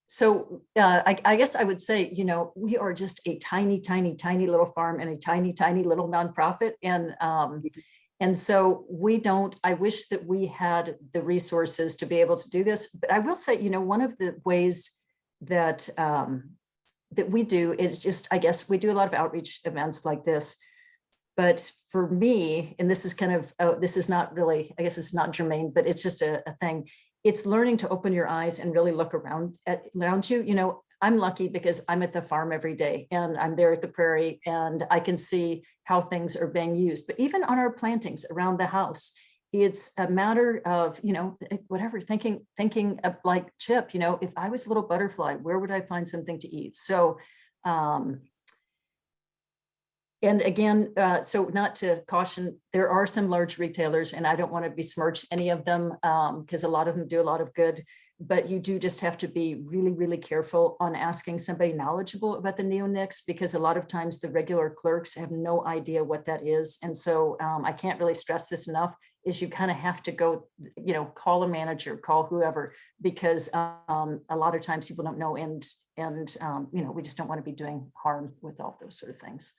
So I guess I would say, you know, we are just a tiny, tiny, tiny little farm and a tiny, tiny little nonprofit. And so we don't, I wish that we had the resources to be able to do this. But I will say, you know, one of the ways that that we do is just, I guess we do a lot of outreach events like this. But for me, and this is kind of, this is not really, I guess it's not germane, but it's just a thing. It's learning to open your eyes and really look around you. You know, I'm lucky because I'm at the farm every day and I'm there at the prairie and I can see how things are being used. But even on our plantings around the house, it's a matter of, you know, whatever, thinking of like Chip, you know, if I was a little butterfly, where would I find something to eat? So, and again, so not to caution, there are some large retailers and I don't want to besmirch any of them because a lot of them do a lot of good, but you do just have to be really, really careful on asking somebody knowledgeable about the neonics because a lot of times the regular clerks have no idea what that is. And so I can't really stress this enough, is you kind of have to go, you know, call a manager, call whoever, because a lot of times people don't know and you know, we just don't want to be doing harm with all those sort of things.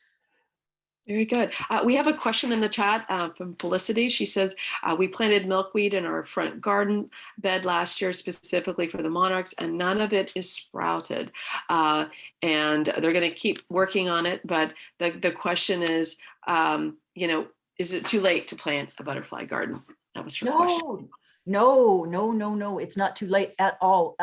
Very good. We have a question in the chat from Felicity. She says, we planted milkweed in our front garden bed last year specifically for the monarchs, and none of it is sprouted. And they're going to keep working on it. But the question is, you know, is it too late to plant a butterfly garden? That was her question. No, it's not too late at all.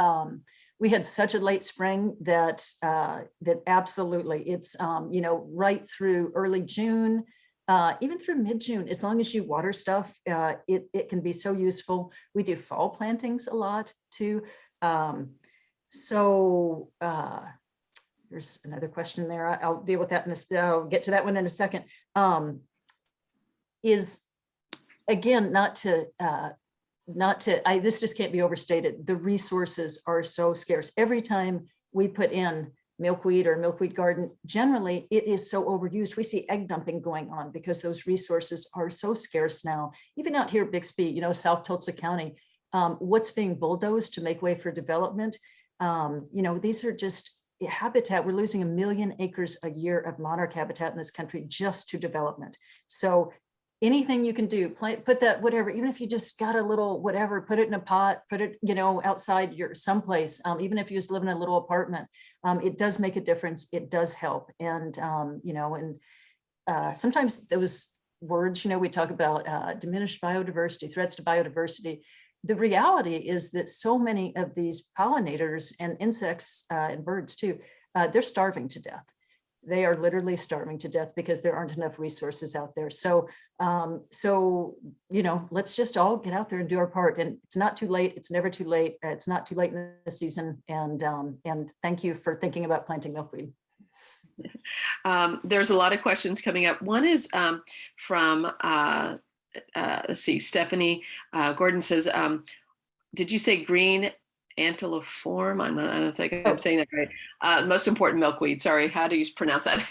We had such a late spring that that absolutely it's you know, right through early June, even through mid-June, as long as you water stuff, it can be so useful. We do fall plantings a lot too. So there's another question there. I'll deal with that I'll get to that one in a second. Is again, this just can't be overstated. The resources are so scarce. Every time we put in milkweed or milkweed garden, generally it is so overused. We see egg dumping going on because those resources are so scarce now. Even out here at Bixby, you know, South Tulsa County, what's being bulldozed to make way for development. You know, these are just habitat. We're losing 1 million acres a year of monarch habitat in this country just to development. So anything you can do, put that, whatever, even if you just got a little, whatever, put it in a pot, put it, you know, outside your someplace, even if you just live in a little apartment, it does make a difference. It does help. And, you know, and sometimes those words, you know, we talk about diminished biodiversity, threats to biodiversity. The reality is that so many of these pollinators and insects and birds too, they're starving to death. They are literally starving to death because there aren't enough resources out there. So, you know, let's just all get out there and do our part. And it's not too late. It's never too late. It's not too late in the season. And thank you for thinking about planting milkweed. There's a lot of questions coming up. One is from, let's see, Stephanie Gordon says, did you say green Antelope? I don't think I'm saying that right. Most important milkweed. Sorry, how do you pronounce that?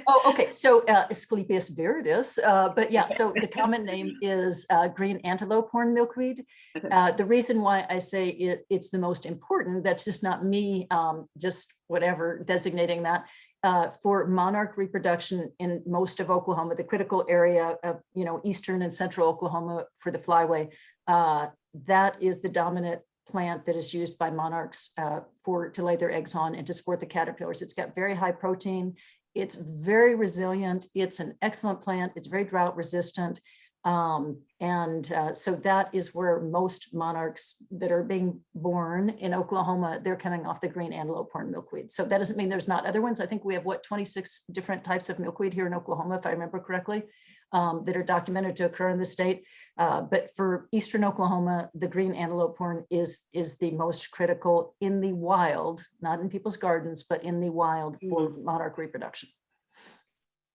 Oh, okay. So Asclepias viridis. But yeah, so the common name is green antelope horn milkweed. The reason why I say it's the most important, that's just not me, just whatever designating that. For monarch reproduction in most of Oklahoma, the critical area of, you know, eastern and central Oklahoma for the flyway, that is the dominant plant that is used by monarchs to lay their eggs on and to support the caterpillars. It's got very high protein. It's very resilient. It's an excellent plant. It's very drought resistant. So that is where most monarchs that are being born in Oklahoma, they're coming off the green antelope horn milkweed. So that doesn't mean there's not other ones. I think we have 26 different types of milkweed here in Oklahoma, if I remember correctly, that are documented to occur in the state. But for eastern Oklahoma, the green antelope horn is the most critical in the wild, not in people's gardens, but in the wild for monarch reproduction.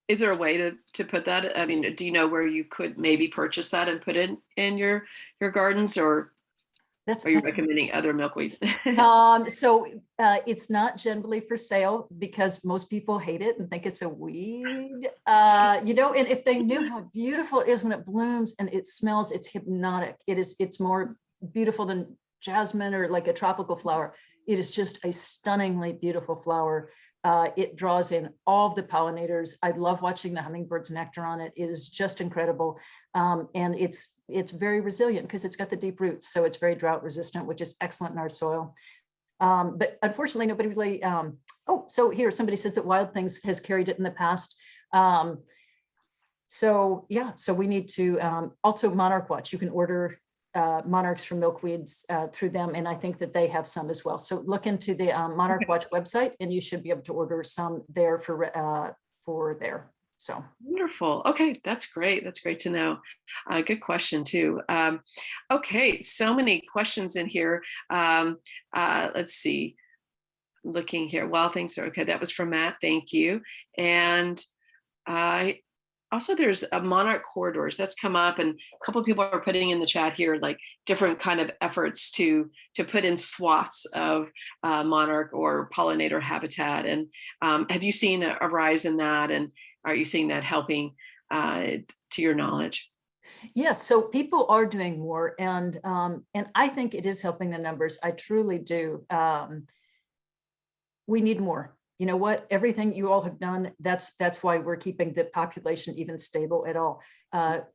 Is there a way to put that? I mean, do you know where you could maybe purchase that and put it in your gardens, or? That's, Are you recommending other milkweeds? so it's not generally for sale because most people hate it and think it's a weed. You know, and if they knew how beautiful it is when it blooms and it smells, it's hypnotic. It's more beautiful than jasmine or like a tropical flower. It is just a stunningly beautiful flower. It draws in all of the pollinators. I love watching the hummingbirds nectar on it. It is just incredible. And it's very resilient because it's got the deep roots. So it's very drought resistant, which is excellent in our soil. But unfortunately, nobody really, oh, so here somebody says that Wild Things has carried it in the past. So yeah, so we need to, also Monarch Watch, you can order monarchs from milkweeds through them, and I think that they have some as well. So look into the Monarch Watch website, and you should be able to order some there for there. So wonderful. Okay, that's great. That's great to know. Good question too. Okay, so many questions in here. Let's see. Looking here. Wild Things are okay. That was from Matt. Thank you. And also, there's a Monarch corridors that's come up, and a couple of people are putting in the chat here like different kind of efforts to put in swaths of monarch or pollinator habitat. And have you seen a rise in that? And are you seeing that helping to your knowledge? yes, so people are doing more, and I think it is helping the numbers. I truly do. We need more. You know what, everything you all have done, that's why we're keeping the population even stable at all.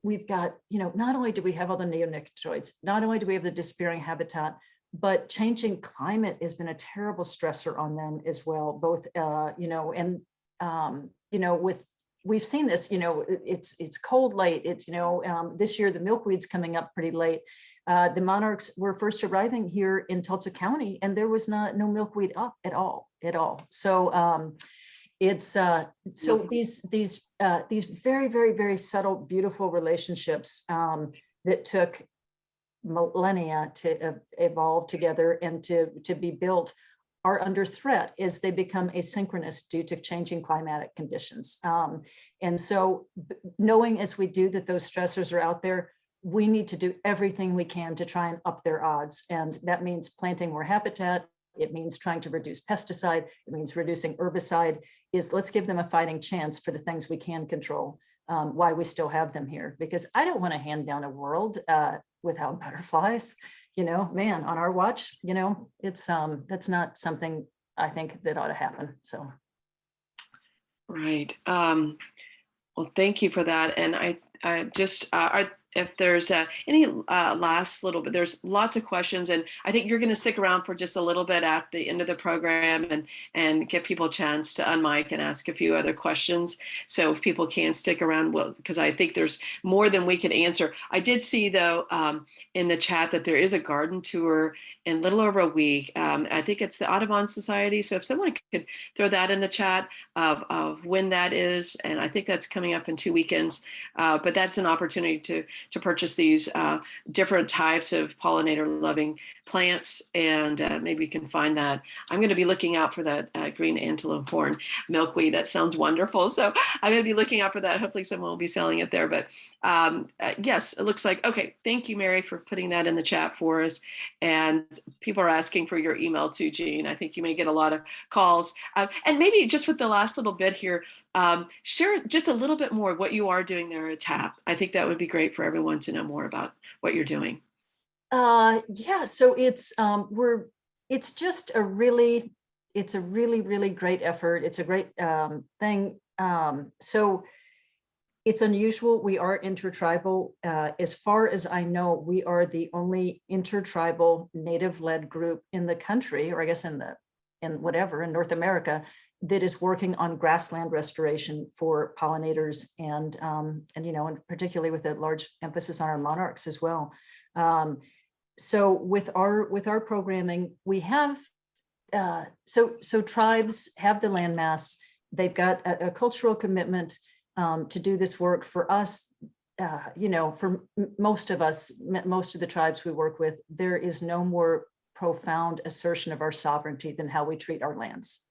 We've got, you know, not only do we have all the neonicotinoids, not only do we have the disappearing habitat, but changing climate has been a terrible stressor on them as well, both, you know, and, you know, we've seen this, you know, it's cold late, it's, you know, this year the milkweed's coming up pretty late. The monarchs were first arriving here in Tulsa County, and there was no milkweed up at all. So it's so these very, very, very subtle, beautiful relationships that took millennia to evolve together and to be built are under threat as they become asynchronous due to changing climatic conditions. And so knowing as we do that those stressors are out there, we need to do everything we can to try and up their odds. And that means planting more habitat. It means trying to reduce pesticide. It means reducing herbicide. Let's give them a fighting chance for the things we can control, why we still have them here. Because I don't want to hand down a world without butterflies. You know, man, on our watch, you know, it's that's not something I think that ought to happen. So. Right. Well, thank you for that. And I just, if there's any last little bit, there's lots of questions, and I think you're going to stick around for just a little bit at the end of the program and give people a chance to unmic and ask a few other questions. So if people can stick around, well, because I think there's more than we can answer. I did see though in the chat that there is a garden tour in a little over a week. I think it's the Audubon Society. So if someone could throw that in the chat of when that is, and I think that's coming up in 2 weekends, but that's an opportunity to purchase these different types of pollinator loving plants, and maybe you can find that. I'm going to be looking out for that green antelope horn milkweed. That sounds wonderful. So I'm going to be looking out for that. Hopefully someone will be selling it there. But yes, it looks like, okay, thank you, Mary, for putting that in the chat for us. And people are asking for your email too, Jean. I think you may get a lot of calls. And maybe just with the last little bit here, share just a little bit more what you are doing there at TAP. I think that would be great for everyone to know more about what you're doing. Yeah, so it's just a really great effort. It's a great thing. So it's unusual. We are intertribal. As far as I know, we are the only intertribal native-led group in the country, or I guess in North America, that is working on grassland restoration for pollinators, and you know, and particularly with a large emphasis on our monarchs as well. So with our programming, we have so tribes have the landmass. They've got a cultural commitment to do this work. For us, you know, for most of the tribes we work with, there is no more profound assertion of our sovereignty than how we treat our lands.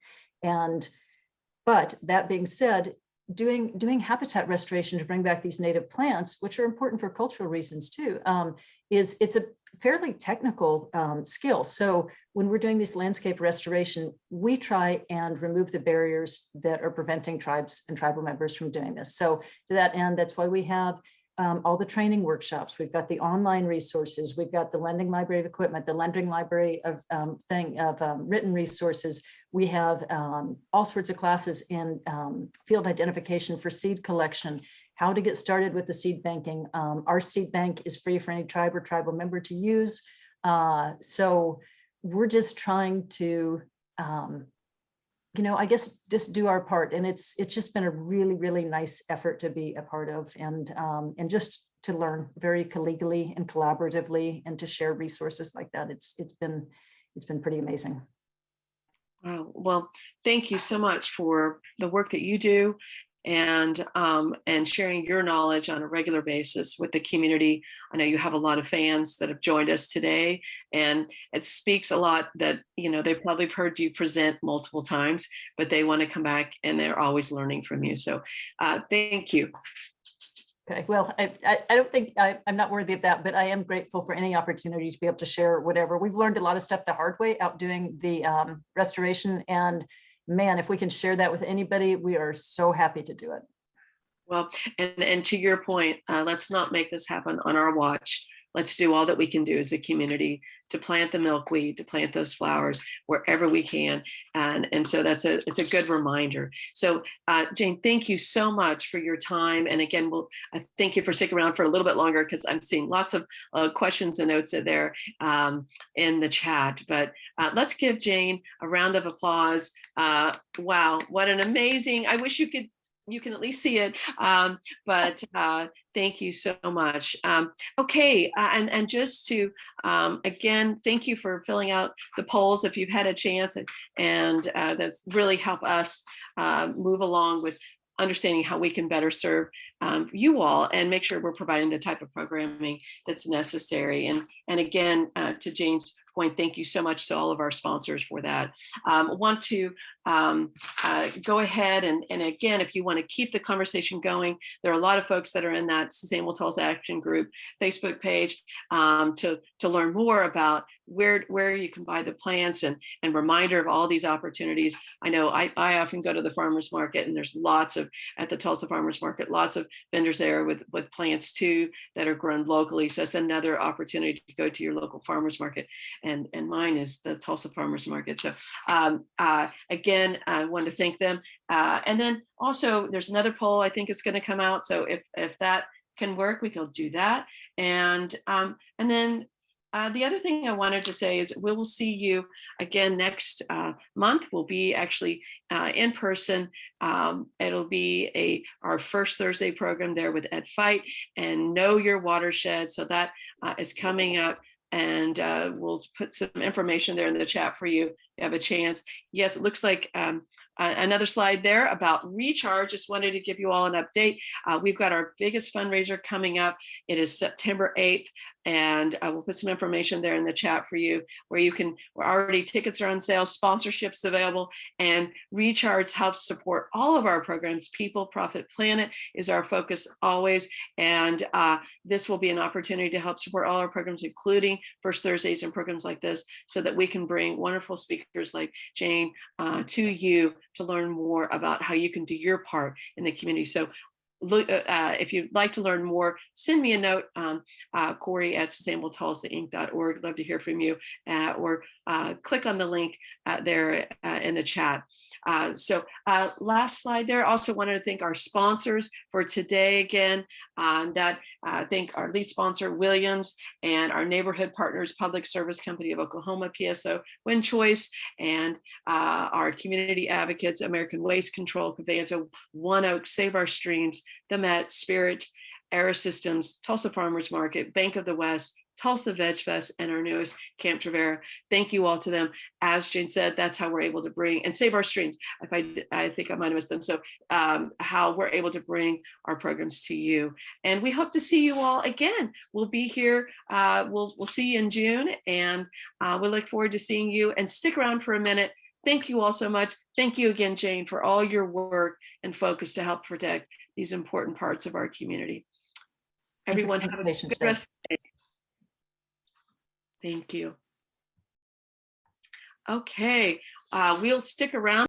But that being said, doing habitat restoration to bring back these native plants, which are important for cultural reasons too, is it's a fairly technical skill. So when we're doing this landscape restoration, we try and remove the barriers that are preventing tribes and tribal members from doing this. So to that end, that's why we have all the training workshops. We've got the online resources. We've got the lending library of equipment, the lending library of written resources. We have all sorts of classes in field identification for seed collection, how to get started with the seed banking. Our seed bank is free for any tribe or tribal member to use. So we're just trying to, I guess just do our part. And it's just been a really, really nice effort to be a part of, and just to learn very collegially and collaboratively, and to share resources like that. It's been pretty amazing. Wow. Well, thank you so much for the work that you do, and sharing your knowledge on a regular basis with the community. I know you have a lot of fans that have joined us today, and it speaks a lot that, they've probably heard you present multiple times, but they want to come back and they're always learning from you. So thank you. Okay, well, I don't think I'm not worthy of that, but I am grateful for any opportunity to be able to share whatever. We've learned a lot of stuff the hard way out doing the restoration, and man, if we can share that with anybody, we are so happy to do it. Well, and to your point, let's not make this happen on our watch. Let's do all that we can do as a community to plant the milkweed, to plant those flowers wherever we can. And so it's a good reminder. So Jane, thank you so much for your time. And again, thank you for sticking around for a little bit longer, because I'm seeing lots of questions and notes there in the chat. But let's give Jane a round of applause. Wow, what an amazing, I wish you can at least see it, but thank you so much. Okay, and just to, again, thank you for filling out the polls if you've had a chance, and that's really helped us move along with understanding how we can better serve you all and make sure we're providing the type of programming that's necessary. And again, to Jane's point, thank you so much to all of our sponsors for that. Want to go ahead and again, if you want to keep the conversation going, there are a lot of folks that are in that Sustainable Tulsa Action Group Facebook page to learn more about where you can buy the plants, and reminder of all these opportunities. I know I often go to the farmers market, and there's lots of, at the Tulsa Farmers Market, lots of vendors there with plants too that are grown locally. So it's another opportunity to go to your local farmers market, and mine is the Tulsa Farmers Market. So again, I want to thank them. And then also there's another poll I think is going to come out. So if that can work, we can do that. And then the other thing I wanted to say is we will see you again next month. We'll be actually in person. It'll be our first Thursday program there with Ed Fight and Know Your Watershed. So that is coming up, and we'll put some information there in the chat for you if you have a chance. Yes, it looks like another slide there about Recharge. Just wanted to give you all an update. We've got our biggest fundraiser coming up. It is September 8th. And I will put some information there in the chat for you, where already tickets are on sale, sponsorships available, and Recharge helps support all of our programs. People, Profit, Planet is our focus always. And this will be an opportunity to help support all our programs, including First Thursdays and programs like this, so that we can bring wonderful speakers like Jane to you to learn more about how you can do your part in the community. So if you'd like to learn more, send me a note, Corey at sustainabletulsainc.org. Love to hear from you, or click on the link there in the chat. So last slide there. Also wanted to thank our sponsors for today again. Thank our lead sponsor, Williams, and our neighborhood partners, Public Service Company of Oklahoma, PSO, Wind Choice, and our community advocates, American Waste Control, Covanta, One Oak, Save Our Streams, the Met, Spirit, Aerosystems, Tulsa Farmers Market, Bank of the West, Tulsa Vegfest, and our newest, Camp Travera. Thank you all to them. As Jane said, that's how we're able to bring and Save Our Streams. I think I might have missed them. So how we're able to bring our programs to you. And we hope to see you all again. We'll be here. We'll see you in June, and we look forward to seeing you. And stick around for a minute. Thank you all so much. Thank you again, Jane, for all your work and focus to help protect these important parts of our community. Everyone have a good rest of the day. Thank you. Okay, we'll stick around.